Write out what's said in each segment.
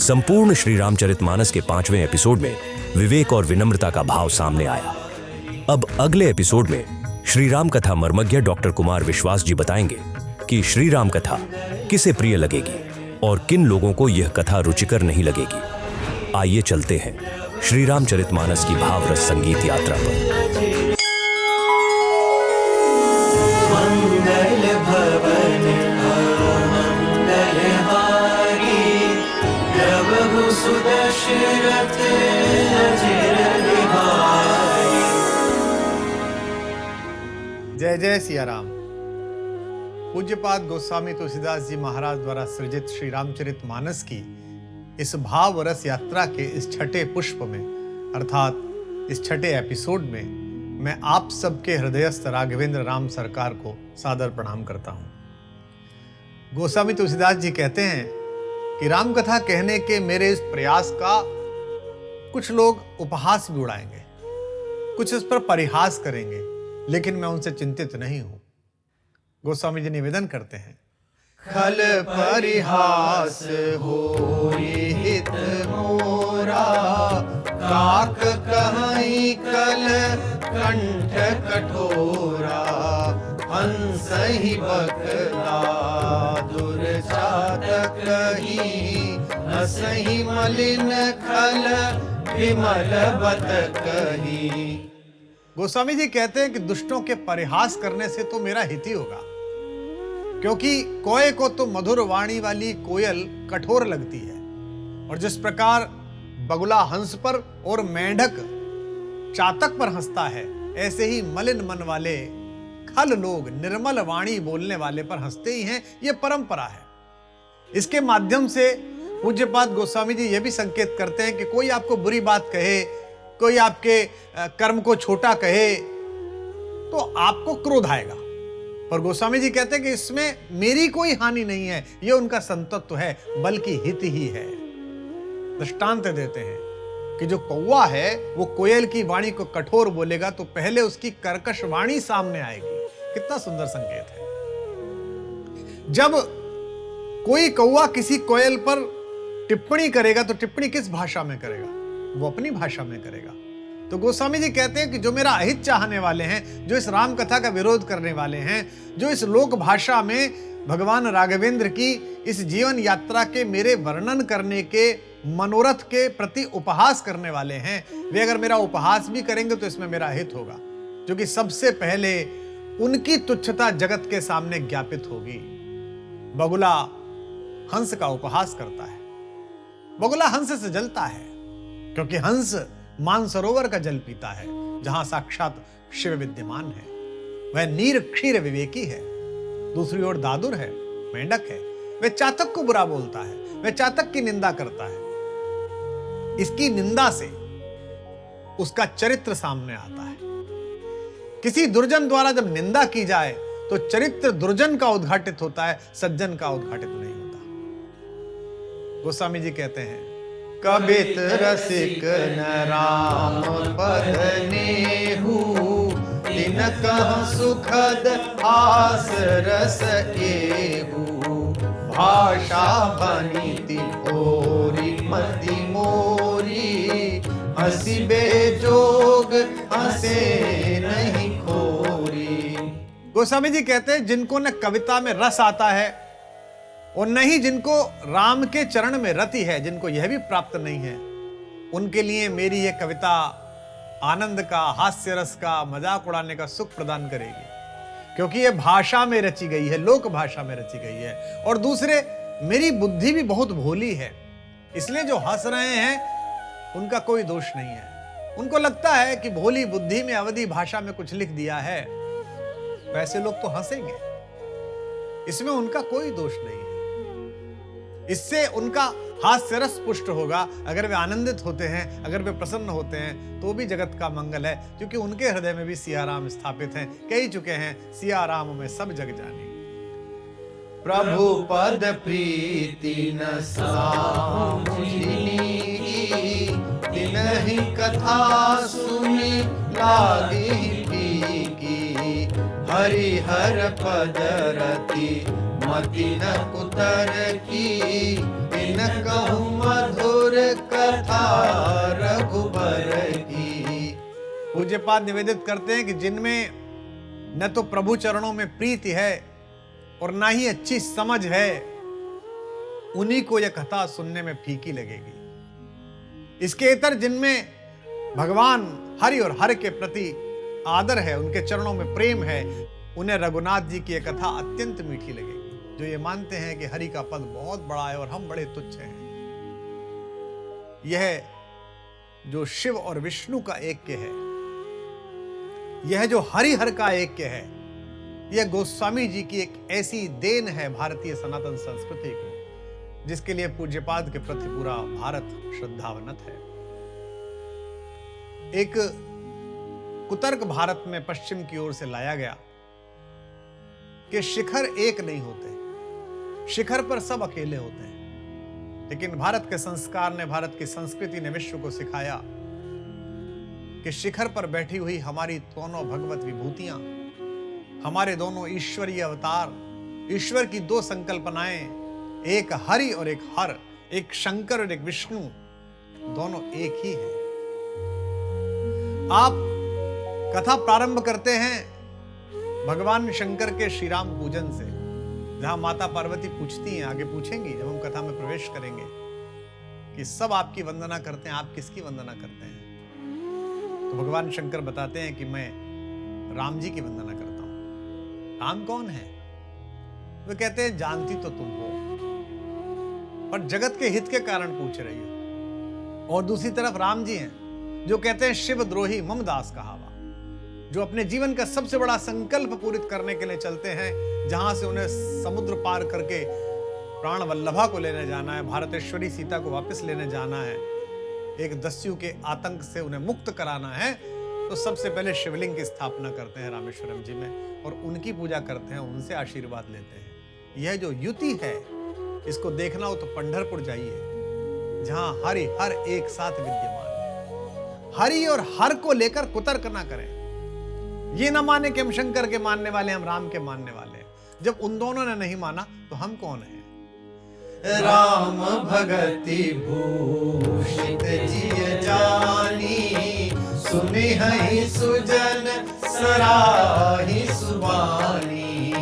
संपूर्ण श्री रामचरितमानस के 5वें एपिसोड में विवेक और विनम्रता का भाव सामने आया। अब अगले एपिसोड में श्री राम कथा मर्मज्ञ डॉक्टर कुमार विश्वास जी बताएंगे कि श्री राम कथा किसे प्रिय लगेगी और किन लोगों को यह कथा रुचिकर नहीं लगेगी। आइए चलते हैं श्री रामचरितमानस की भावरस संगीत यात्रा पर। मंगल भवन मंगलहारी प्रभु सुदशरथ अजिर बिहारी। जय जय सिया राम। पूज्यपाद गोस्वामी तुलसीदास जी महाराज द्वारा सृजित श्री रामचरितमानस की इस भाव रस यात्रा के इस छठे पुष्प में अर्थात इस छठे एपिसोड में मैं आप सबके हृदयस्थ राघवेंद्र राम सरकार को सादर प्रणाम करता हूं। गोस्वामी तुलसीदास जी कहते हैं कि राम कथा कहने के मेरे इस प्रयास का कुछ लोग उपहास भी उड़ाएंगे, कुछ इस पर परिहास करेंगे, लेकिन मैं उनसे चिंतित नहीं हूं। गोस्वामी जी निवेदन करते हैं, खल परिहास होई हित मोरा, काक कहीं कल कंठ कठोरा, हंस ही बकला दुर्चातक ही, हसहि मलिन खल विमल बत कही। गोस्वामी जी कहते हैं कि दुष्टों के परिहास करने से तो मेरा हित ही होगा, क्योंकि कोए को तो मधुर वाणी वाली कोयल कठोर लगती है, और जिस प्रकार बगुला हंस पर और मेंढक चातक पर हंसता है, ऐसे ही मलिन मन वाले खल लोग निर्मल वाणी बोलने वाले पर हंसते ही हैं। यह परंपरा है। इसके माध्यम से पूज्यपाद गोस्वामी जी यह भी संकेत करते हैं कि कोई आपको बुरी बात कहे, कोई आपके कर्म को छोटा कहे, तो आपको क्रोध आएगा, पर गोस्वामी जी कहते हैं कि इसमें मेरी कोई हानि नहीं है, यह उनका संतत्व है, बल्कि हित ही है। दृष्टांत देते हैं कि जो कौवा है वो कोयल की वाणी को कठोर बोलेगा तो पहले उसकी कर्कश वाणी सामने आएगी। कितना सुंदर संकेत है। जब कोई कौवा किसी कोयल पर टिप्पणी करेगा तो टिप्पणी किस भाषा में करेगा? वो अपनी भाषा में करेगा। तो गोस्वामी जी कहते हैं कि जो मेरा अहित चाहने वाले हैं, जो इस राम कथा का विरोध करने वाले हैं, जो इस लोक भाषा में भगवान राघवेंद्र की इस जीवन यात्रा के मेरे वर्णन करने के मनोरथ के प्रति उपहास करने वाले हैं, वे अगर मेरा उपहास भी करेंगे तो इसमें मेरा हित होगा, क्योंकि सबसे पहले उनकी तुच्छता जगत के सामने ज्ञापित होगी। बगुला हंस का उपहास करता है। बगुला हंस से जलता है, क्योंकि हंस मानसरोवर का जल पीता है, जहां साक्षात शिव विद्यमान है। वह नीर क्षीर विवेकी है। दूसरी ओर दादुर है, मेंढक है, वह चातक को बुरा बोलता है, वह चातक की निंदा करता है। इसकी निंदा से उसका चरित्र सामने आता है। किसी दुर्जन द्वारा जब निंदा की जाए तो चरित्र दुर्जन का उद्घाटित होता है, सज्जन का उद्घाटित नहीं होता। गोस्वामी जी कहते हैं, कबित रसिक न राम पद नेहु, तिन कह सुखद हास रस एहु, भाषा बनीति भोरी मति मोरी, हंसी बेजोग हंसे नहीं खोरी। गोस्वामी जी कहते हैं, जिनको न कविता में रस आता है और न ही जिनको राम के चरण में रति है, जिनको यह भी प्राप्त नहीं है, उनके लिए मेरी यह कविता आनंद का, हास्य रस का, मजाक उड़ाने का सुख प्रदान करेगी, क्योंकि यह भाषा में रची गई है, लोक भाषा में रची गई है। और दूसरे, मेरी बुद्धि भी बहुत भोली है, इसलिए जो हंस रहे हैं उनका कोई दोष नहीं है। उनको लगता है कि भोली बुद्धि में अवधि भाषा में कुछ लिख दिया है, वैसे लोग तो हंसेंगे, इसमें उनका कोई दोष नहीं है। इससे उनका हास्य रस पुष्ट होगा। अगर वे आनंदित होते हैं, अगर वे प्रसन्न होते हैं, तो भी जगत का मंगल है, क्योंकि उनके हृदय में भी सिया राम स्थापित हैं। कह चुके हैं, सिया राम में सब जग जाने। प्रभु पद प्रीति न सामुझिनी, तिनहि कथा सुनी लागी फीकी, हरिहर पद रति मति न कुतर की, इन कहूँ मधुर कथा रघुबर की। पूज्यपाद निवेदित करते हैं कि जिनमें न तो प्रभु चरणों में प्रीति है और ना ही अच्छी समझ है, उन्हीं को यह कथा सुनने में फीकी लगेगी। इसके इतर जिनमें भगवान हरि और हर के प्रति आदर है, उनके चरणों में प्रेम है, उन्हें रघुनाथ जी की यह कथा अत्यंत मीठी लगेगी। जो ये मानते हैं कि हरि का पद बहुत बड़ा है और हम बड़े तुच्छ हैं। यह जो शिव और विष्णु का ऐक्य है, यह जो हरिहर का ऐक्य है, यह गोस्वामी जी की एक ऐसी देन है भारतीय सनातन संस्कृति को, जिसके लिए पूज्यपाद के प्रति पूरा भारत श्रद्धावनत है। एक कुतर्क भारत में पश्चिम की ओर से लाया गया कि शिखर एक नहीं होते, शिखर पर सब अकेले होते हैं। लेकिन भारत के संस्कार ने, भारत की संस्कृति ने विश्व को सिखाया कि शिखर पर बैठी हुई हमारी दोनों भगवत विभूतियां, हमारे दोनों ईश्वरीय अवतार, ईश्वर की दो संकल्पनाएं, एक हरि और एक हर, एक शंकर और एक विष्णु, दोनों एक ही हैं। आप कथा प्रारंभ करते हैं भगवान शंकर के श्री राम पूजन से, जहां माता पार्वती पूछती हैं, आगे पूछेंगी जब हम कथा में प्रवेश करेंगे, कि सब आपकी वंदना करते हैं, आप किसकी वंदना करते हैं? तो भगवान शंकर बताते हैं कि मैं राम जी की वंदना करता हूं। राम कौन है? वे कहते हैं जानती तो तुम हो, पर जगत के हित के कारण पूछ रही हो। और दूसरी तरफ राम जी हैं जो कहते हैं शिव द्रोही मम दास कहावा, जो अपने जीवन का सबसे बड़ा संकल्प पूरित करने के लिए चलते हैं, जहां से उन्हें समुद्र पार करके प्राण वल्लभा को लेने जाना है, भारतेश्वरी सीता को वापस लेने जाना है, एक दस्यु के आतंक से उन्हें मुक्त कराना है, तो सबसे पहले शिवलिंग की स्थापना करते हैं रामेश्वरम जी में और उनकी पूजा करते हैं, उनसे आशीर्वाद लेते हैं। यह जो युति है, इसको देखना हो तो पंढरपुर जाइए, जहां हरि हर एक साथ विद्यमान है। हरि और हर को लेकर कुतर्क ना करें। ये ना माने कि हम शंकर के मानने वाले, हम राम के मानने वाले हैं। जब उन दोनों ने नहीं माना तो हम कौन हैं? राम भगति भूषित जिय जानी, सुनि हई सुजन सराही सुबानी,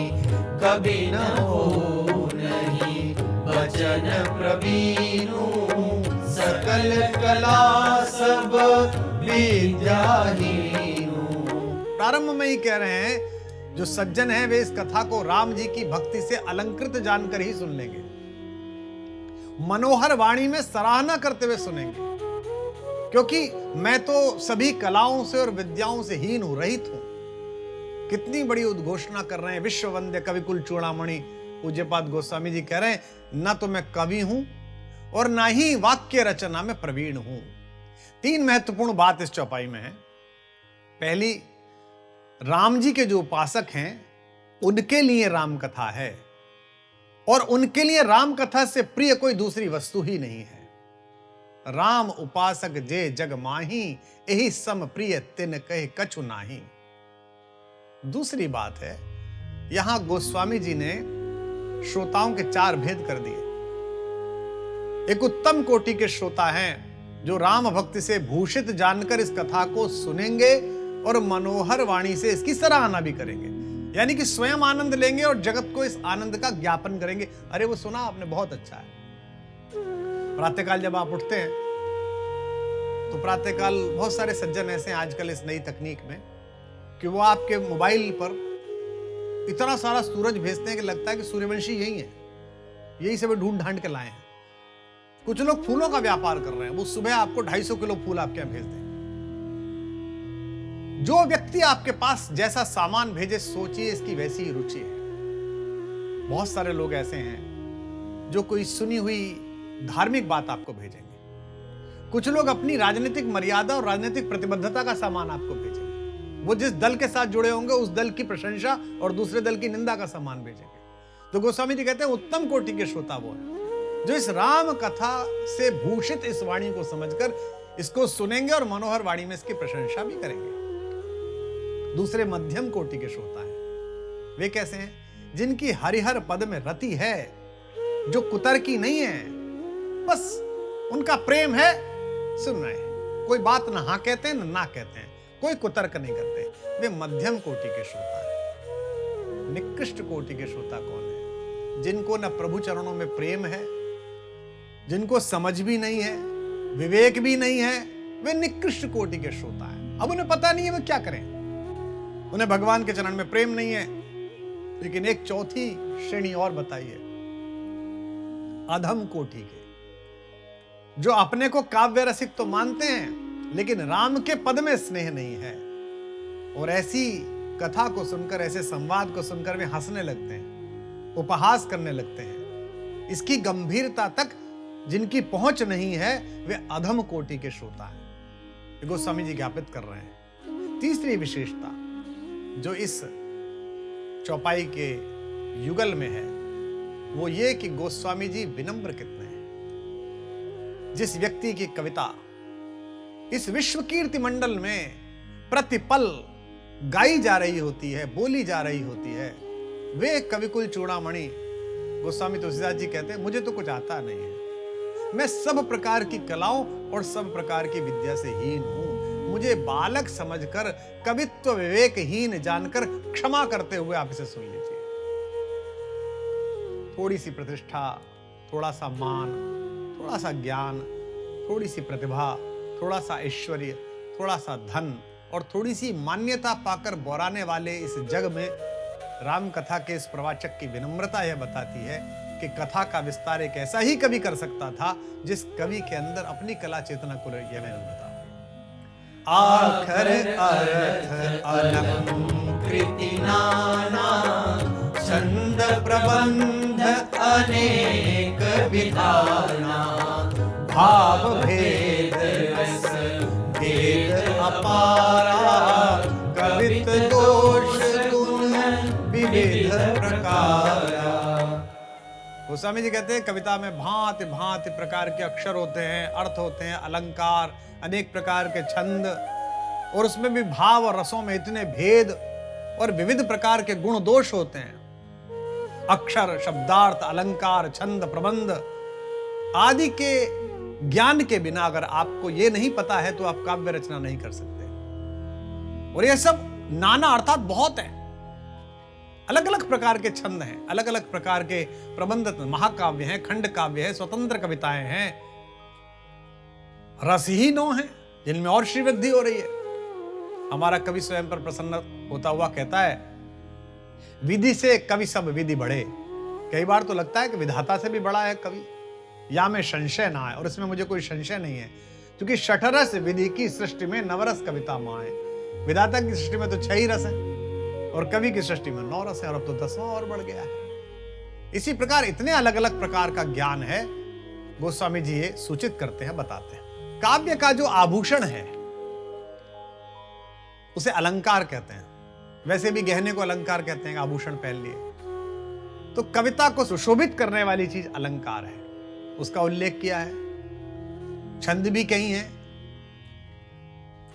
कभी न हो नहीं बचन प्रवीणु, सकल कला सब विद्याहीनु। प्रारंभ में ही कह रहे हैं, जो सज्जन हैं वे इस कथा को राम जी की भक्ति से अलंकृत जानकर ही सुन लेंगे, मनोहर वाणी में सराहना करते हुए सुनेंगे, क्योंकि मैं तो सभी कलाओं से और विद्याओं से हीन हूं, रहित हूं। कितनी बड़ी उद्घोषणा कर रहे हैं, विश्व वंद्य कविकुल चूड़ामणि पूज्यपाद गोस्वामी जी कह रहे हैं, न तो मैं कवि हूं और ना ही वाक्य रचना में प्रवीण हूं। तीन महत्वपूर्ण बात इस चौपाई में है। पहली, राम जी के जो उपासक हैं उनके लिए राम कथा है, और उनके लिए राम कथा से प्रिय कोई दूसरी वस्तु ही नहीं है। राम उपासक जे जग माही, यही सम प्रिय तिन कहे कछु नाही। दूसरी बात है, यहां गोस्वामी जी ने श्रोताओं के चार भेद कर दिए। एक उत्तम कोटि के श्रोता हैं जो राम भक्ति से भूषित जानकर इस कथा को सुनेंगे और मनोहर वाणी से इसकी सराहना भी करेंगे, यानी कि स्वयं आनंद लेंगे और जगत को इस आनंद का ज्ञापन करेंगे। अरे वो सुना आपने, बहुत अच्छा है। प्रातःकाल जब आप उठते हैं तो प्रातःकाल बहुत सारे सज्जन ऐसे हैं आजकल इस नई तकनीक में कि वो आपके मोबाइल पर इतना सारा सूरज भेजते हैं कि लगता है कि सूर्यवंशी यही है, यही सब ढूंढ ढांड के लाए हैं। कुछ लोग फूलों का व्यापार कर रहे हैं, वो सुबह आपको 250 किलो फूल आपके यहां भेज दें। जो व्यक्ति आपके पास जैसा सामान भेजे, सोचिए इसकी वैसी ही रुचि है। बहुत सारे लोग ऐसे हैं जो कोई सुनी हुई धार्मिक बात आपको भेजेंगे, कुछ लोग अपनी राजनीतिक मर्यादा और राजनीतिक प्रतिबद्धता का सामान आपको भेजेंगे। वो जिस दल के साथ जुड़े होंगे उस दल की प्रशंसा और दूसरे दल की निंदा का सामान भेजेंगे। तो गोस्वामी जी कहते हैं उत्तम कोटि के श्रोता वो है जो इस राम कथा से भूषित इस वाणी को समझकर इसको सुनेंगे और मनोहर वाणी में इसकी प्रशंसा भी करेंगे। दूसरे मध्यम कोटि के श्रोता हैं वे कैसे हैं? जिनकी हरिहर पद में रति है, जो कुतर्की नहीं है, बस उनका प्रेम है, सुन रहे हैं, कोई बात ना हाँ कहते हैं ना कहते हैं, कोई कुतर्क नहीं करते, वे मध्यम कोटि के श्रोता हैं। निकृष्ट कोटि के श्रोता कौन है? जिनको न प्रभु चरणों में प्रेम है, जिनको समझ भी नहीं है, विवेक भी नहीं है, वे निकृष्ट कोटि के श्रोता हैं। अब उन्हें पता नहीं है वे क्या करें, उन्हें भगवान के चरण में प्रेम नहीं है। लेकिन एक चौथी श्रेणी और बताइए, अधम कोटि के, जो अपने को काव्य रसिक तो मानते हैं, लेकिन राम के पद में स्नेह नहीं है, और ऐसी कथा को सुनकर, ऐसे संवाद को सुनकर वे हंसने लगते हैं, उपहास करने लगते हैं। इसकी गंभीरता तक जिनकी पहुंच नहीं है, वे अधम कोटि के श्रोता हैं। गोस्वामी जी ज्ञापित कर रहे हैं। तीसरी विशेषता जो इस चौपाई के युगल में है, वो ये कि गोस्वामी जी विनम्र कितने हैं। जिस व्यक्ति की कविता इस विश्व कीर्ति मंडल में प्रतिपल गाई जा रही होती है, बोली जा रही होती है, वे कविकुल चूड़ामणि गोस्वामी तुलसीदास जी कहते हैं, मुझे तो कुछ आता नहीं है, मैं सब प्रकार की कलाओं और सब प्रकार की विद्या से हीन हूं, मुझे बालक समझकर, कवित्व विवेकहीन जानकर क्षमा करते हुए आप इसे सुन लीजिए। थोड़ी सी प्रतिष्ठा, थोड़ा सा मान, थोड़ा सा ज्ञान, थोड़ी सी प्रतिभा, थोड़ा सा ऐश्वर्य, थोड़ा सा धन और थोड़ी सी मान्यता पाकर बौराने वाले इस जग में राम कथा के इस प्रवाचक की विनम्रता यह बताती है कि कथा का विस्तार एक ऐसा ही कवि कर सकता था जिस कवि के अंदर अपनी कला चेतना को यह विनम्रता। आखर अर्थ अलंकृति नाना, छंद प्रबंध अनेक विधाना, भाव भेद रस भेद अपारा, कवित दोष गुण विविध प्रकारा। गोस्वामी जी कहते हैं कविता में भांति भांति प्रकार के अक्षर होते हैं, अर्थ होते हैं, अलंकार, अनेक प्रकार के छंद, और उसमें भी भाव और रसों में इतने भेद और विविध प्रकार के गुण दोष होते हैं। अक्षर, शब्दार्थ, अलंकार, छंद, प्रबंध आदि के ज्ञान के बिना अगर आपको ये नहीं पता है तो आप काव्य रचना नहीं कर सकते। और ये सब नाना अर्थात बहुत है, अलग अलग प्रकार के छंद हैं, अलग अलग प्रकार के प्रबंध, महाकाव्य हैं, खंड काव्य है, स्वतंत्र कविताएं हैं, रस ही 9 हैं जिनमें और श्री वृद्धि हो रही है। हमारा कवि स्वयं पर प्रसन्न होता हुआ कहता है, विधि से कवि सब विधि बढ़े। कई बार तो लगता है कि विधाता से भी बड़ा है कवि, या में संशय ना है, और इसमें मुझे कोई संशय नहीं है, क्योंकि षठरस विधि की सृष्टि में नवरस कविता माए। विधाता की सृष्टि में तो 6 ही रस है और कवि की सृष्टि में 9 रस है, और अब तो 10वां और बढ़ गया है। इसी प्रकार इतने अलग अलग प्रकार का ज्ञान है, गोस्वामी जी ये सूचित करते हैं, बताते हैं। काव्य का जो आभूषण है उसे अलंकार कहते हैं। वैसे भी गहने को अलंकार कहते हैं, आभूषण पहन लिए। तो कविता को सुशोभित करने वाली चीज अलंकार है, उसका उल्लेख किया है। छंद भी कहीं है,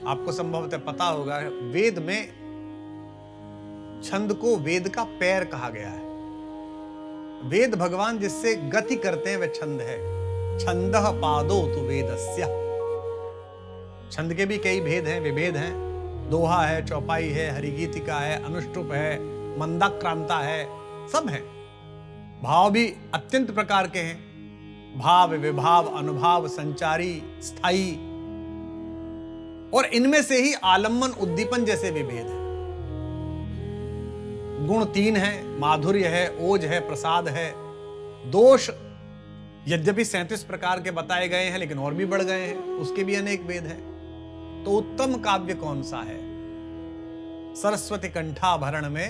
आपको संभवतः पता होगा, वेद में छंद को वेद का पैर कहा गया है। वेद भगवान जिससे गति करते हैं वह छंद है। छंदः पादो तु वेदस्य। छंद के भी कई भेद हैं, विभेद हैं। दोहा है, चौपाई है, हरिगीतिका है, अनुष्टुप है, मंदाक्रांता है, सब हैं। भाव भी अत्यंत प्रकार के हैं, भाव, विभाव, अनुभाव, संचारी, स्थायी, और इनमें से ही आलम्बन, उद्दीपन जैसे भी भेद हैं। गुण 3 है, माधुर्य है, ओज है, प्रसाद है। दोष यद्यपि 37 प्रकार के बताए गए हैं, लेकिन और भी बढ़ गए हैं, उसके भी अनेक भेद हैं। तो उत्तम काव्य कौन सा है? सरस्वती कंठाभरण में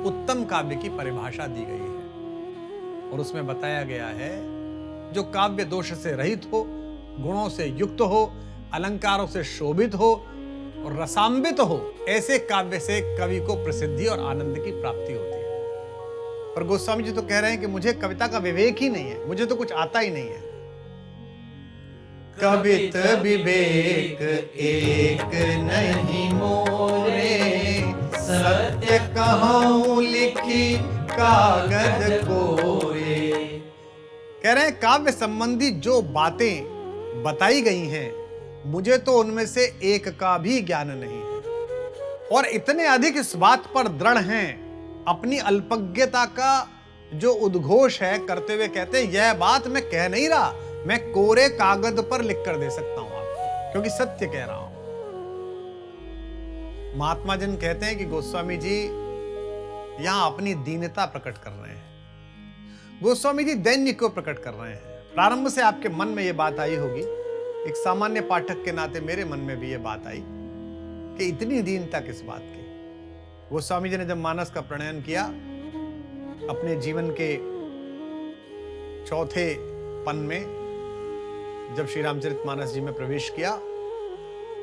उत्तम काव्य की परिभाषा दी गई है, और उसमें बताया गया है जो काव्य दोष से रहित हो, गुणों से युक्त हो, अलंकारों से शोभित हो और रसान्वित हो, ऐसे काव्य से कवि को प्रसिद्धि और आनंद की प्राप्ति होती है। पर गोस्वामी जी तो कह रहे हैं कि मुझे कविता का विवेक ही नहीं है, मुझे तो कुछ आता ही नहीं है। कवित विवेक एक नहीं मोरे, सत्य कहूँ लिखी कागज कोरे। कह रहे हैं काव्य संबंधी जो बातें बताई गई हैं मुझे तो उनमें से एक का भी ज्ञान नहीं है, और इतने अधिक इस बात पर दृढ़ हैं, अपनी अल्पज्ञता का जो उद्घोष है करते हुए कहते हैं यह बात मैं कह नहीं रहा, मैं कोरे कागज पर लिख कर दे सकता हूं आपको, क्योंकि सत्य कह रहा हूं। महात्मा जन कहते हैं कि गोस्वामी जी यहां अपनी दीनता प्रकट कर रहे हैं। गोस्वामी जी दैन्य को प्रकट कर रहे हैं। प्रारंभ से आपके मन में यह बात आई होगी, एक सामान्य पाठक के नाते मेरे मन में भी यह बात आई कि इतनी दीनता किस बात की। गोस्वामी जी ने जब मानस का प्रणयन किया, अपने जीवन के चौथे पन में जब श्री रामचरितमानस जी में प्रवेश किया,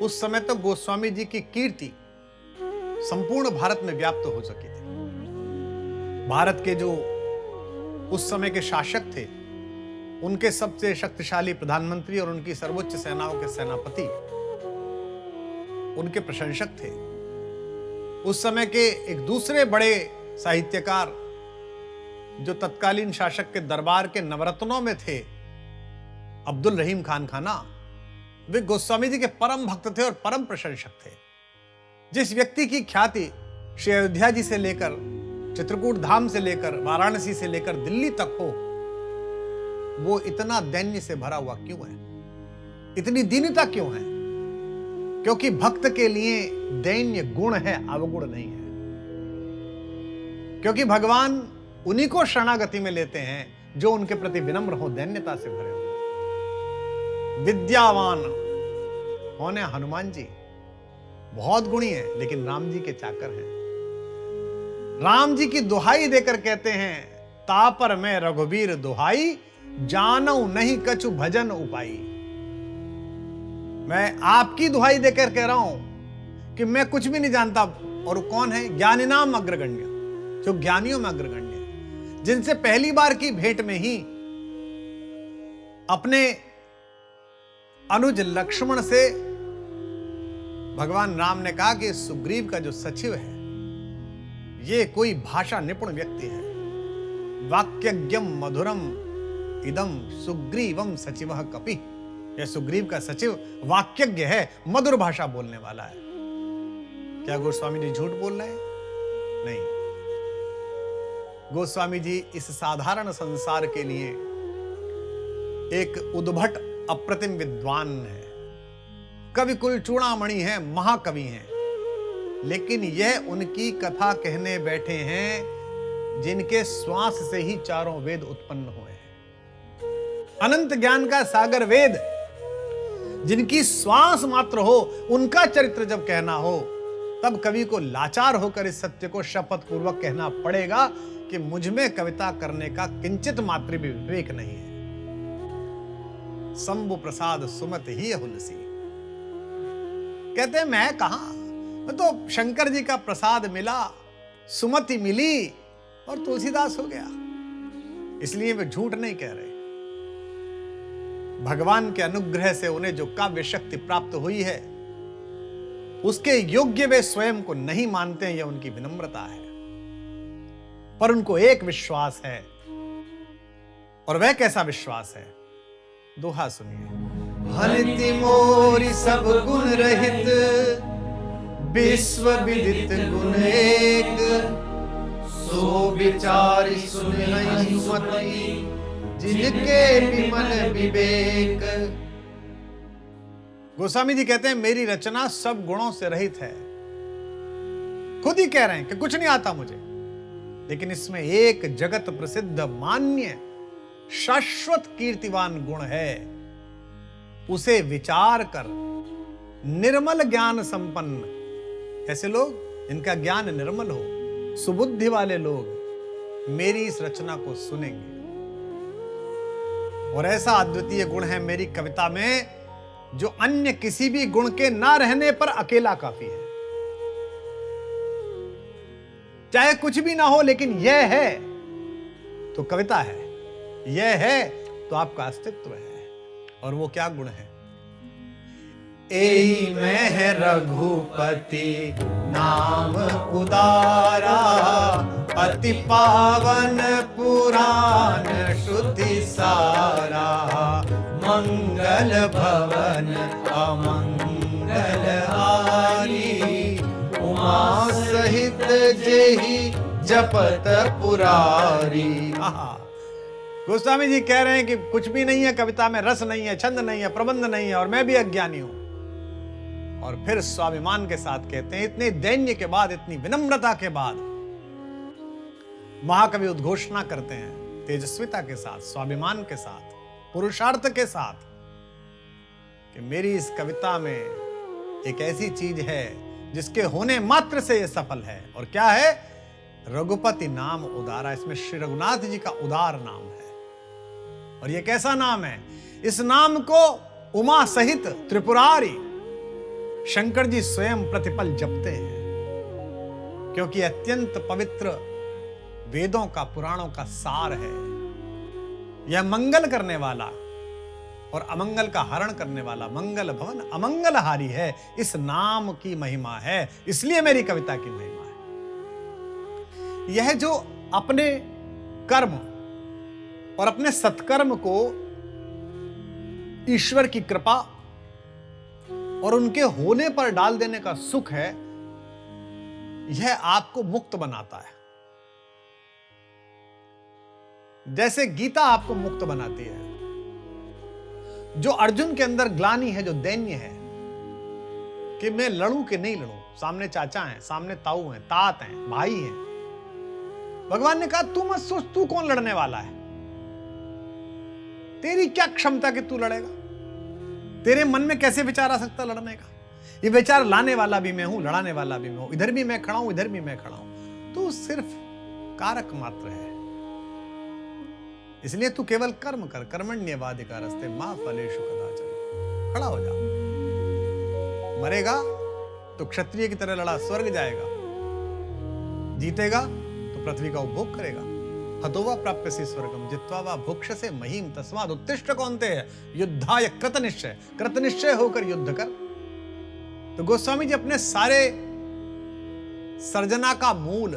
उस समय तक गोस्वामी जी की कीर्ति संपूर्ण भारत में व्याप्त हो चुकी थी। भारत के जो उस समय के शासक थे, उनके सबसे शक्तिशाली प्रधानमंत्री और उनकी सर्वोच्च सेनाओं के सेनापति उनके प्रशंसक थे। उस समय के एक दूसरे बड़े साहित्यकार जो तत्कालीन शासक के दरबार के नवरत्नों में थे, अब्दुल रहीम खान खाना, वे गोस्वामी जी के परम भक्त थे और परम प्रशंसक थे। जिस व्यक्ति की ख्याति श्री अयोध्या जी से लेकर चित्रकूट धाम से लेकर वाराणसी से लेकर दिल्ली तक हो, वो इतना दैन्य से भरा हुआ क्यों है, इतनी दीनता क्यों है? क्योंकि भक्त के लिए दैन्य गुण है, अवगुण नहीं है। क्योंकि भगवान उन्हीं को शरणागति में लेते हैं जो उनके प्रति विनम्र हो, दैन्यता से भरे हो। विद्यावान कौन है? हनुमान जी बहुत गुणी हैं, लेकिन राम जी के चाकर हैं। राम जी की दुहाई देकर कहते हैं, तापर में रघुबीर दुहाई, जानऊ नहीं कछु भजन उपाई। मैं आपकी दुहाई देकर कह रहा हूं कि मैं कुछ भी नहीं जानता। और कौन है? ज्ञानिनाम अग्रगण्य, जो ज्ञानियों में अग्रगण्य है, जिनसे पहली बार की भेंट में ही अपने अनुज लक्ष्मण से भगवान राम ने कहा कि सुग्रीव का जो सचिव है ये कोई भाषा निपुण व्यक्ति है। वाक्यज्ञम मधुरम इदम सुग्रीवम सचिवः कपि। यह सुग्रीव का सचिव वाक्यज्ञ है, मधुर भाषा बोलने वाला है। क्या गोस्वामी जी झूठ बोल रहे हैं? नहीं। गोस्वामी जी इस साधारण संसार के लिए एक उद्भट अप्रतिम विद्वान है, कवि कुल चूड़ामणि है, महाकवि हैं। लेकिन यह उनकी कथा कहने बैठे हैं जिनके श्वास से ही चारों वेद उत्पन्न हुए हैं। अनंत ज्ञान का सागर वेद, जिनकी श्वास मात्र हो, उनका चरित्र जब कहना हो, तब कवि को लाचार होकर इस सत्य को शपथ पूर्वक कहना पड़ेगा कि मुझ में कविता करने का किंचित मात्र भी विवेक नहीं है। शंभु प्रसाद सुमत ही हुलसी। कहते हैं मैं कहां, मैं तो शंकर जी का प्रसाद मिला, सुमति मिली और तुलसीदास हो गया। इसलिए वे झूठ नहीं कह रहे। भगवान के अनुग्रह से उन्हें जो काव्य शक्ति प्राप्त हुई है, उसके योग्य वे स्वयं को नहीं मानते हैं, यह उनकी विनम्रता है। पर उनको एक विश्वास है, और वह कैसा विश्वास है? दोहा सुनिए। भलिति मोरि सब गुण रहित, विश्व विदित गुण एक, सो विचारि सुनहि सुमति, जिनके विमल विवेक। गोस्वामी जी कहते हैं मेरी रचना सब गुणों से रहित है। खुद ही कह रहे हैं कि कुछ नहीं आता मुझे, लेकिन इसमें एक जगत प्रसिद्ध मान्य शाश्वत कीर्तिवान गुण है। उसे विचार कर निर्मल ज्ञान संपन्न, ऐसे लोग इनका ज्ञान निर्मल हो, सुबुद्धि वाले लोग मेरी इस रचना को सुनेंगे। और ऐसा अद्वितीय गुण है मेरी कविता में, जो अन्य किसी भी गुण के ना रहने पर अकेला काफी है। चाहे कुछ भी ना हो, लेकिन यह है तो कविता है, यह है तो आपका अस्तित्व है। और वो क्या गुण है? एई में है रघुपति नाम उदारा, अति पावन पुराण श्रुति सारा, मंगल भवन अमंगल हारी, उमा सहित जेहि जपत पुरारी। गोस्वामी जी कह रहे हैं कि कुछ भी नहीं है कविता में, रस नहीं है, छंद नहीं है, प्रबंध नहीं है, और मैं भी अज्ञानी हूं। और फिर स्वाभिमान के साथ कहते हैं, इतने दैन्य के बाद, इतनी विनम्रता के बाद महाकवि उद्घोषणा करते हैं तेजस्विता के साथ, स्वाभिमान के साथ, पुरुषार्थ के साथ, कि मेरी इस कविता में एक ऐसी चीज है जिसके होने मात्र से यह सफल है। और क्या है? रघुपति नाम उदारा। इसमें श्री रघुनाथ जी का उदार नाम है। और यह कैसा नाम है? इस नाम को उमा सहित त्रिपुरारी शंकर जी स्वयं प्रतिपल जपते हैं, क्योंकि अत्यंत पवित्र वेदों का, पुराणों का सार है। यह मंगल करने वाला और अमंगल का हरण करने वाला, मंगल भवन अमंगलहारी है। इस नाम की महिमा है, इसलिए मेरी कविता की महिमा है। यह जो अपने कर्म और अपने सत्कर्म को ईश्वर की कृपा और उनके होने पर डाल देने का सुख है, यह आपको मुक्त बनाता है। जैसे गीता आपको मुक्त बनाती है। जो अर्जुन के अंदर ग्लानि है, जो दैन्य है कि मैं लड़ूं कि नहीं लड़ूं, सामने चाचा हैं, सामने ताऊ हैं, तात हैं, भाई हैं, भगवान ने कहा तू मत सोच, तू कौन लड़ने वाला है, तेरी क्या क्षमता कि तू लड़ेगा, तेरे मन में कैसे विचार आ सकता लड़ने का? ये विचार लाने वाला भी मैं हूं, लड़ाने वाला भी मैं हूं, इधर भी मैं खड़ा हूं, इधर भी मैं खड़ा हूं। तू सिर्फ कारक मात्र है, इसलिए तू केवल कर्म कर। कर्मण्येवाधिकारस्ते मा फलेषु कदाचन। खड़ा हो जा। मरेगा तो क्षत्रिय की तरह लड़ा, स्वर्ग जाएगा। जीतेगा तो पृथ्वी का उपभोग करेगा। हतोवा प्राप्यसि स्वर्गम जित्वा वा भुक्षसे महीम तस्माद् उत्तिष्ठ कौन्तेय युद्धाय कृतनिश्चय। कृतनिश्चय होकर युद्ध कर। तो गोस्वामी जी अपने सारे सर्जना का मूल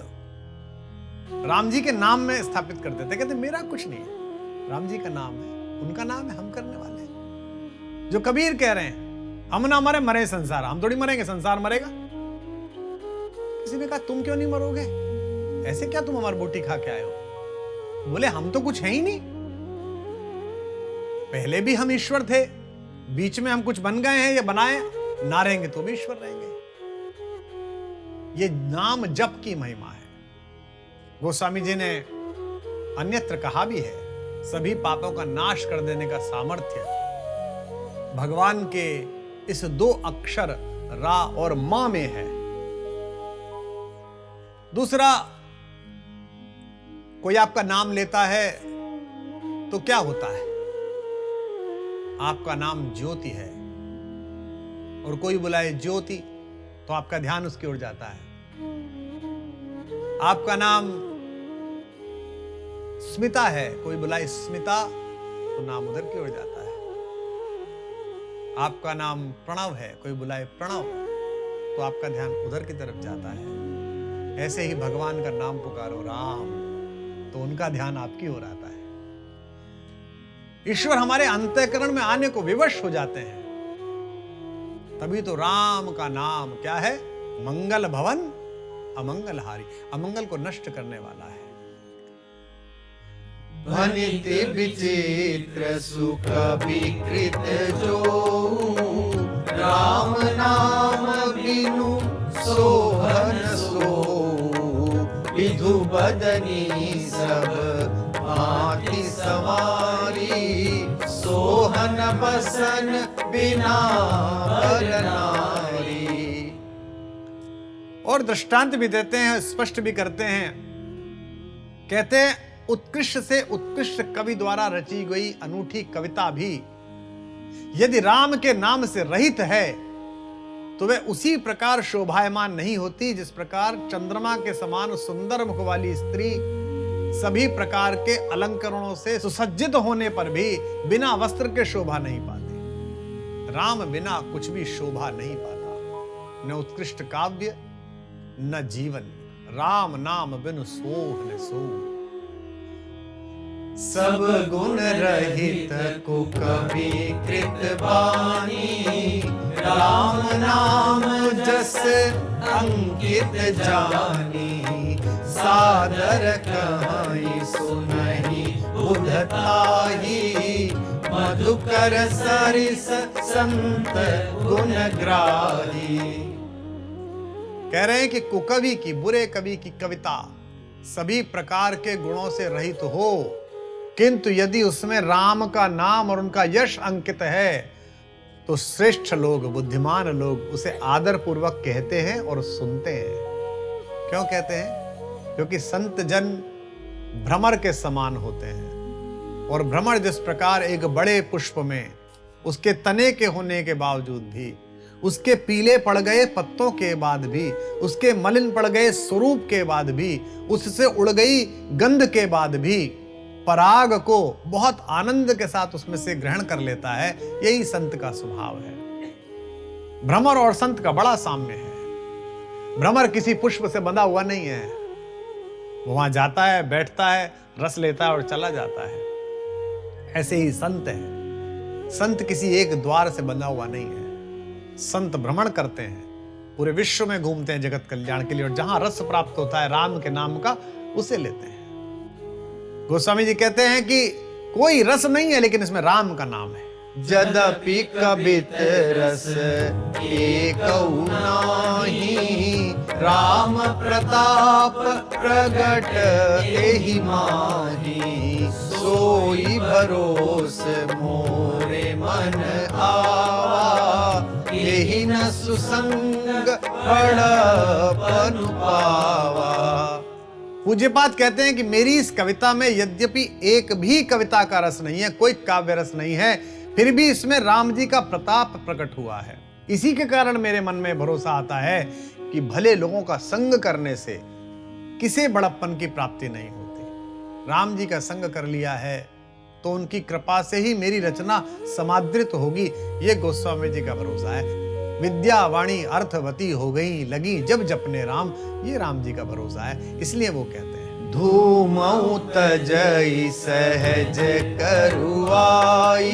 राम जी के नाम में स्थापित कर देते। कहते मेरा कुछ नहीं है, राम जी का नाम है, उनका नाम है, हम करने वाले हैं। जो कबीर कह रहे हैं, हम ना मरे मरे संसार, हम थोड़ी मरेंगे, संसार मरेगा। किसी ने कहा तुम क्यों नहीं मरोगे, ऐसे क्या तुम हमारी बोटी खा के आए हो? बोले हम तो कुछ है ही नहीं, पहले भी हम ईश्वर थे, बीच में हम कुछ बन गए हैं या बनाए, ना रहेंगे तो भी ईश्वर रहेंगे। ये नाम जप की महिमा है। गोस्वामी जी ने अन्यत्र कहा भी है, सभी पापों का नाश कर देने का सामर्थ्य भगवान के इस दो अक्षर रा और मां में है। दूसरा, कोई आपका नाम लेता है तो क्या होता है? आपका नाम ज्योति है, और कोई बुलाए ज्योति तो आपका ध्यान उसकी ओर जाता है। आपका नाम स्मिता है, कोई बुलाए स्मिता तो नाम उधर की ओर जाता है। आपका नाम प्रणव है, कोई बुलाए प्रणव तो आपका ध्यान उधर की तरफ जाता है। ऐसे ही भगवान का नाम पुकारो राम तो उनका ध्यान आपकी ओर आता है। ईश्वर हमारे अंतःकरण में आने को विवश हो जाते हैं। तभी तो राम का नाम क्या है? मंगल भवन अमंगलहारी, अमंगल को नष्ट करने वाला है। भनिति विचित्र सुख विकृत जो, राम नाम बिनु सोहन सो, विधु बदनी सब भांति सवारी, सोहन बसन बिना बर नारी। और दृष्टांत भी देते हैं, स्पष्ट भी करते हैं। कहते हैं उत्कृष्ट से उत्कृष्ट कवि द्वारा रची गई अनूठी कविता भी यदि राम के नाम से रहित है तो वह उसी प्रकार शोभायमान नहीं होती जिस प्रकार चंद्रमा के समान सुंदर मुख वाली स्त्री सभी प्रकार के अलंकरणों से सुसज्जित होने पर भी बिना वस्त्र के शोभा नहीं पाती। राम बिना कुछ भी शोभा नहीं पाता। न उत्कृष्ट काव्य न जीवन, राम नाम बिनु सोह न सोह। सब गुण रहित कुकवि कृत बानी, राम नाम जस अंकित जानी। सादर कहाई सुनहि बुधताही, मधुकर सरिस संत गुण ग्राही। कह रहे हैं कि कुकवि की, बुरे कवि की कविता सभी प्रकार के गुणों से रहित हो, किंतु यदि उसमें राम का नाम और उनका यश अंकित है तो श्रेष्ठ लोग, बुद्धिमान लोग उसे आदर पूर्वक कहते हैं और सुनते हैं। क्यों कहते हैं? क्योंकि संत जन भ्रमर के समान होते हैं, और भ्रमर जिस प्रकार एक बड़े पुष्प में उसके तने के होने के बावजूद भी, उसके पीले पड़ गए पत्तों के बाद भी, उसके मलिन पड़ गए स्वरूप के बाद भी, उससे उड़ गई गंध के बाद भी पराग को बहुत आनंद के साथ उसमें से ग्रहण कर लेता है, यही संत का स्वभाव है। भ्रमर और संत का बड़ा साम्य है। भ्रमर किसी पुष्प से बंधा हुआ नहीं है, वहां जाता है, बैठता है, रस लेता है और चला जाता है। ऐसे ही संत है। संत किसी एक द्वार से बंधा हुआ नहीं है। संत भ्रमण करते हैं, पूरे विश्व में घूमते हैं जगत कल्याण के लिए, और जहां रस प्राप्त होता है राम के नाम का, उसे लेते हैं। गोस्वामी जी कहते हैं कि कोई रस नहीं है लेकिन इसमें राम का नाम है। जदपि कबित रस एकौ नाहि, राम प्रताप प्रगट एहि माहि। सोई भरोस मोरे मन आवा, एहि न सुसंग बड़पन पावा। पूज्यपाद कहते हैं कि मेरी इस कविता में यद्यपि एक भी कविता का रस नहीं है, कोई काव्य रस नहीं है, फिर भी इसमें राम जी का प्रताप प्रकट हुआ है। इसी के कारण मेरे मन में भरोसा आता है कि भले लोगों का संग करने से किसी बड़प्पन की प्राप्ति नहीं होती। राम जी का संग कर लिया है तो उनकी कृपा से ही मेरी रचना समादृत होगी, ये गोस्वामी जी का भरोसा है। विद्या वाणी अर्थवती हो गई लगी जब जपने राम, ये राम जी का भरोसा है। इसलिए वो कहते हैं धूमौ तजई सहज करुआई,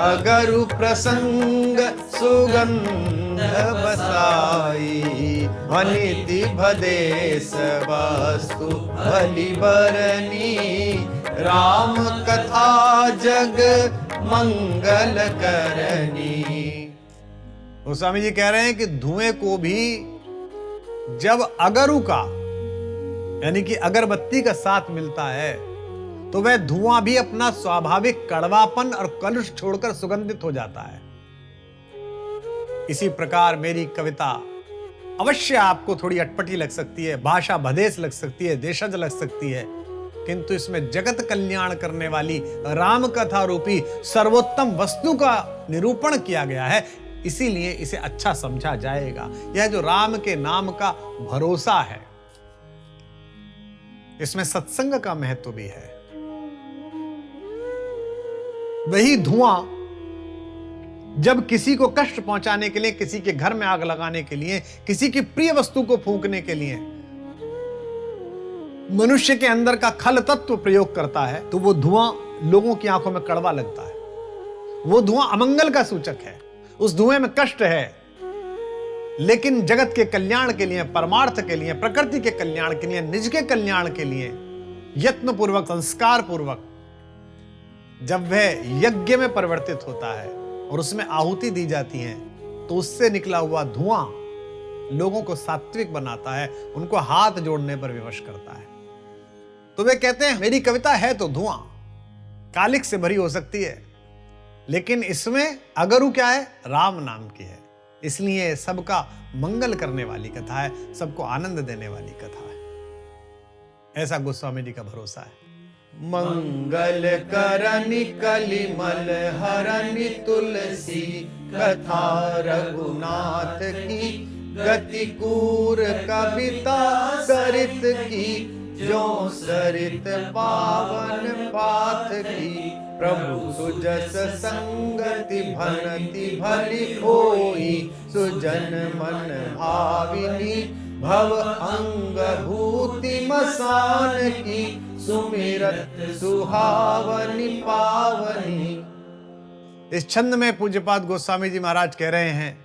अगरु प्रसंग सुगंध बसाई। वनिति भदेश वस्तु भली बरनी, राम कथा जग मंगल करनी। गोस्वामी जी कह रहे हैं कि धुएं को भी जब अगरु का यानी कि अगरबत्ती का साथ मिलता है तो वह धुआं भी अपना स्वाभाविक कड़वापन और कलुष छोड़कर सुगंधित हो जाता है। इसी प्रकार मेरी कविता अवश्य आपको थोड़ी अटपटी लग सकती है, भाषा भदेश लग सकती है, देशज लग सकती है, किंतु इसमें जगत कल्याण करने वाली राम कथा रूपी सर्वोत्तम वस्तु का निरूपण किया गया है, इसीलिए इसे अच्छा समझा जाएगा। यह जो राम के नाम का भरोसा है, इसमें सत्संग का महत्व भी है। वही धुआं जब किसी को कष्ट पहुंचाने के लिए, किसी के घर में आग लगाने के लिए, किसी की प्रिय वस्तु को फूंकने के लिए मनुष्य के अंदर का खल तत्व प्रयोग करता है, तो वो धुआं लोगों की आंखों में कड़वा लगता है। वो धुआं अमंगल का सूचक है, उस धुएं में कष्ट है, लेकिन जगत के कल्याण के लिए, परमार्थ के लिए, प्रकृति के कल्याण के लिए, निज के कल्याण के लिए यत्न पूर्वक, संस्कार पूर्वक जब वह यज्ञ में परिवर्तित होता है और उसमें आहुति दी जाती है, तो उससे निकला हुआ धुआं लोगों को सात्विक बनाता है, उनको हाथ जोड़ने पर विवश करता है। तो वे कहते हैं मेरी कविता है तो धुआं, कालिक से भरी हो सकती है, लेकिन इसमें अगरु क्या है? राम नाम की है। इसलिए सबका मंगल करने वाली कथा है, सबको आनंद देने वाली कथा है। ऐसा गोस्वामी जी का भरोसा है। मंगल करनि कलिमल हरनि तुलसी, कथा रघुनाथ की गति कूर कविता सरित की, जो सरित पावन पाथ की। प्रभु सुजस संगति भनति भली होई, सुजन मन भाविनी भव अंग भूति मसान की, सुमिरत सुहावनी पावनी। इस छंद में पूज्यपाद गोस्वामी जी महाराज कह रहे हैं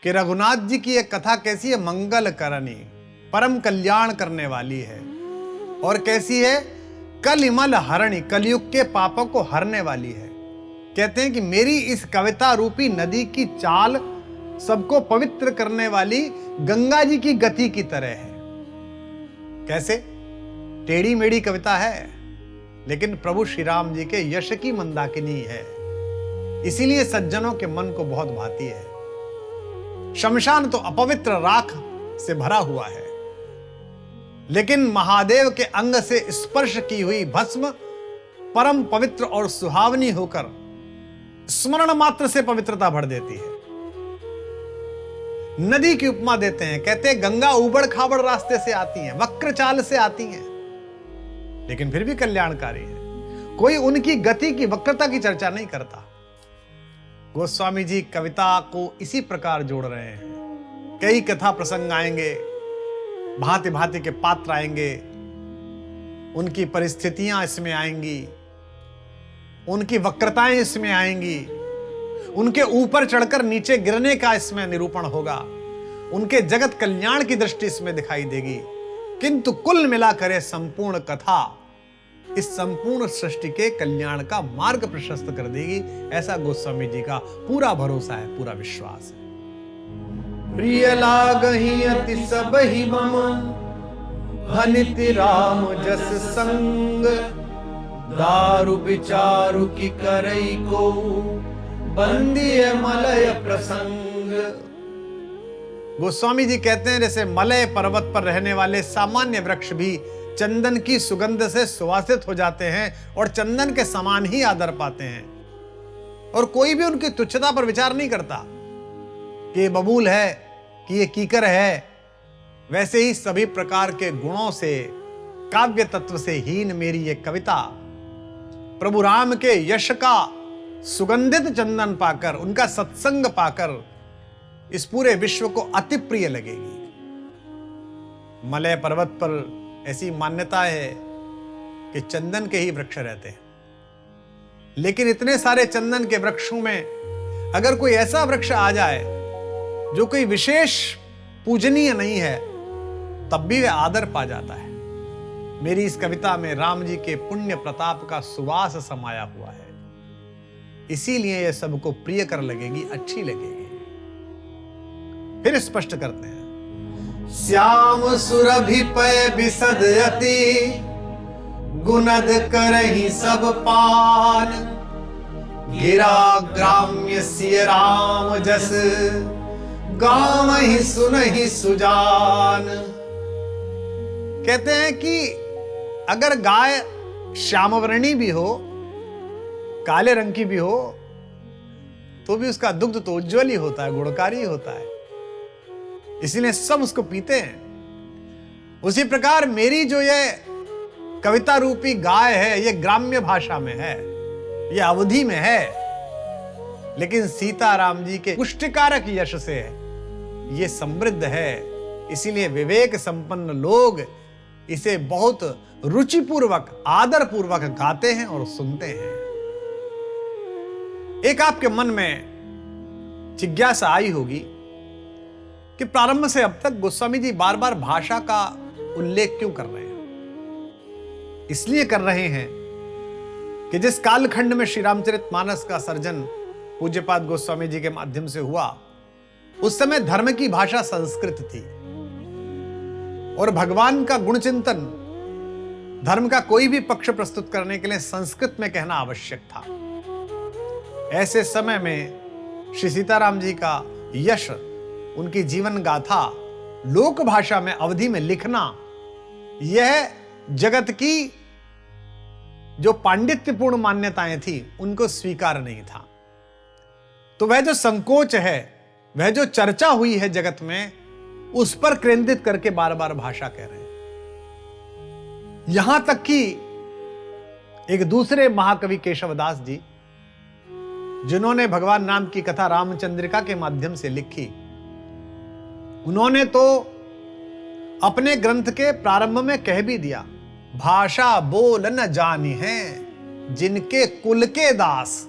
कि रघुनाथ जी की एक कथा कैसी है, मंगल करनी, परम कल्याण करने वाली है। और कैसी है, कलिमल हरणी, कलयुग के पापों को हरने वाली है। कहते हैं कि मेरी इस कविता रूपी नदी की चाल सबको पवित्र करने वाली गंगा जी की गति की तरह है। कैसे? टेढ़ी मेढ़ी कविता है, लेकिन प्रभु श्री राम जी के यश की मंदाकिनी है, इसीलिए सज्जनों के मन को बहुत भाती है। शमशान तो अपवित्र राख से भरा हुआ है, लेकिन महादेव के अंग से स्पर्श की हुई भस्म परम पवित्र और सुहावनी होकर स्मरण मात्र से पवित्रता भर देती है। नदी की उपमा देते हैं, कहते हैं गंगा उबड़ खाबड़ रास्ते से आती हैं, वक्र चाल से आती हैं, लेकिन फिर भी कल्याणकारी है। कोई उनकी गति की वक्रता की चर्चा नहीं करता। गोस्वामी जी कविता को इसी प्रकार जोड़ रहे हैं। कई कथा प्रसंग आएंगे, भांति भांति के पात्र आएंगे, उनकी परिस्थितियां इसमें आएंगी, उनकी वक्रताएं इसमें आएंगी, उनके ऊपर चढ़कर नीचे गिरने का इसमें निरूपण होगा, उनके जगत कल्याण की दृष्टि इसमें दिखाई देगी। किंतु कुल मिलाकर यह संपूर्ण कथा इस संपूर्ण सृष्टि के कल्याण का मार्ग प्रशस्त कर देगी, ऐसा गोस्वामी जी का पूरा भरोसा है, पूरा विश्वास है। प्रिय लागहि अति सबहि मम, भनिति राम जस संग, दारु विचारु की करई को, बंदिय मलय प्रसंग। गोस्वामी जी कहते हैं जैसे मलय पर्वत पर रहने वाले सामान्य वृक्ष भी चंदन की सुगंध से सुवासित हो जाते हैं और चंदन के समान ही आदर पाते हैं, और कोई भी उनकी तुच्छता पर विचार नहीं करता कि ये बबूल है, कि ये कीकर है। वैसे ही सभी प्रकार के गुणों से, काव्य तत्व से हीन मेरी ये कविता प्रभु राम के यश का सुगंधित चंदन पाकर, उनका सत्संग पाकर इस पूरे विश्व को अति प्रिय लगेगी। मलय पर्वत पर ऐसी मान्यता है कि चंदन के ही वृक्ष रहते हैं, लेकिन इतने सारे चंदन के वृक्षों में अगर कोई ऐसा वृक्ष आ जाए जो कोई विशेष पूजनीय नहीं है, तब भी वह आदर पा जाता है। मेरी इस कविता में राम जी के पुण्य प्रताप का सुवास समाया हुआ है, इसीलिए यह सबको प्रिय कर लगेगी, अच्छी लगेगी। फिर स्पष्ट करते हैं, श्याम सुरभि पय बिसद अति, गुनद करहि सब पान, गिरा ग्राम्य सिय राम जस, गावहि सुनहि सुजान। कहते हैं कि अगर गाय श्यामवर्णी भी हो, काले रंग की भी हो, तो भी उसका दुग्ध तो उज्ज्वल ही होता है, गुणकारी होता है, इसीलिए सब उसको पीते हैं। उसी प्रकार मेरी जो ये कविता रूपी गाय है, ये ग्राम्य भाषा में है, ये अवधि में है, लेकिन सीताराम जी के पुष्टिकारक यश से ये समृद्ध है। इसीलिए विवेक संपन्न लोग इसे बहुत रुचिपूर्वक, आदर पूर्वक गाते हैं और सुनते हैं। एक आपके मन में जिज्ञासा आई होगी कि प्रारंभ से अब तक गोस्वामी जी बार बार भाषा का उल्लेख क्यों कर रहे हैं? इसलिए कर रहे हैं कि जिस कालखंड में श्री रामचरितमानस का सर्जन पूज्यपाद गोस्वामी जी के माध्यम से हुआ, उस समय धर्म की भाषा संस्कृत थी और भगवान का गुणचिंतन, धर्म का कोई भी पक्ष प्रस्तुत करने के लिए संस्कृत में कहना आवश्यक था। ऐसे समय में श्री सीताराम जी का यश, उनकी जीवन गाथा लोक भाषा में, अवधि में लिखना, यह जगत की जो पांडित्यपूर्ण मान्यताएं थी उनको स्वीकार नहीं था। तो वह जो संकोच है, वह जो चर्चा हुई है जगत में, उस पर केंद्रित करके बार बार भाषा कह रहे हैं। यहां तक कि एक दूसरे महाकवि केशवदास जी, जिन्होंने भगवान राम की कथा रामचंद्रिका के माध्यम से लिखी, उन्होंने तो अपने ग्रंथ के प्रारंभ में कह भी दिया, भाषा बोल न जानी है जिनके कुल के दास।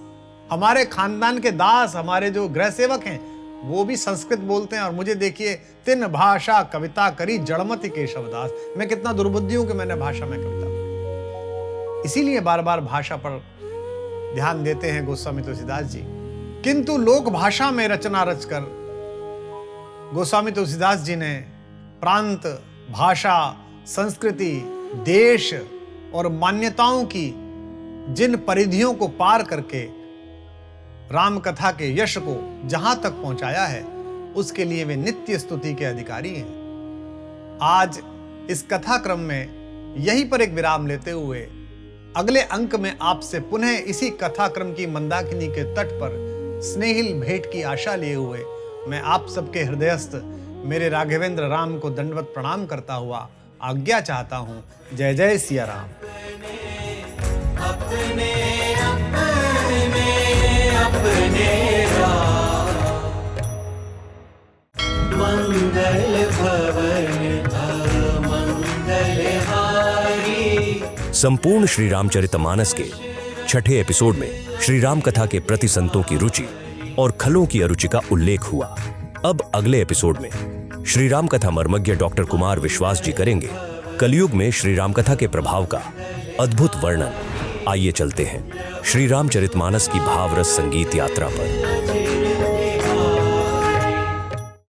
हमारे खानदान के दास, हमारे जो गृह सेवक हैं, वो भी संस्कृत बोलते हैं। और मुझे देखिए, तिन भाषा कविता करी जड़मति केशवदास। मैं कितना दुर्बुद्धि हूं कि मैंने भाषा में कविता पढ़ी। इसीलिए बार बार भाषा पर ध्यान देते हैं गोस्वामी तुलसीदास जी। किंतु लोक भाषा में रचना रचकर गोस्वामी तुलसीदास जी ने प्रांत, भाषा, संस्कृति, देश और मान्यताओं की जिन परिधियों को पार करके राम कथा के यश को जहां तक पहुंचाया है, उसके लिए वे नित्य स्तुति के अधिकारी हैं। आज इस कथा क्रम में यहीं पर एक विराम लेते हुए अगले अंक में आपसे पुनः इसी कथा क्रम की मंदाकिनी के तट पर स्नेहिल भेंट की आशा लिए हुए मैं आप सबके हृदयस्थ मेरे राघवेंद्र राम को दंडवत प्रणाम करता हुआ आज्ञा चाहता हूं। जय जय सिया राम। अपने मंगल भवन मंगल हारी। संपूर्ण श्री रामचरितमानस के छठे एपिसोड में श्री राम कथा के प्रति संतों की रुचि और खलों की अरुचि का उल्लेख हुआ। अब अगले एपिसोड में श्री राम कथा मर्मज्ञ डॉक्टर कुमार विश्वास जी करेंगे कलयुग में श्री राम कथा के प्रभाव का अद्भुत वर्णन। आइए चलते हैं श्री रामचरितमानस की भावरस संगीत यात्रा पर।